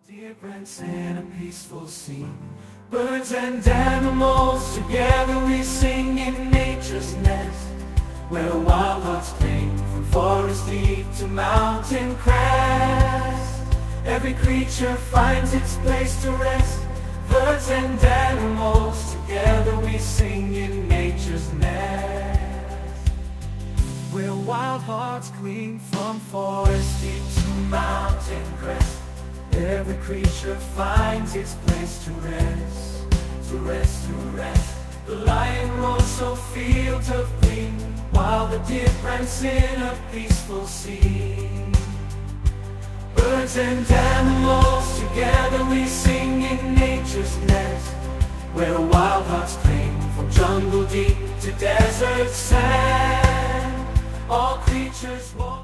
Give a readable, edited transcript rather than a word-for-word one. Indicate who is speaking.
Speaker 1: Deer prints in a peaceful scene, birds and animals together we sing in nature's nest, where wild hearts cling from forest deep to mountain crest. Every creature finds its place to rest, birds and animals together we sing in nature's nest, where wild hearts cling from forest deep to mountain crest. Every creature finds its place to rest, to rest, to rest. The lion roars so fields of green, while the deer prance in a peaceful scene. Birds and animals together we sing in nature's nest, where wild hearts cling from jungle deep to desert sand. All creatures walk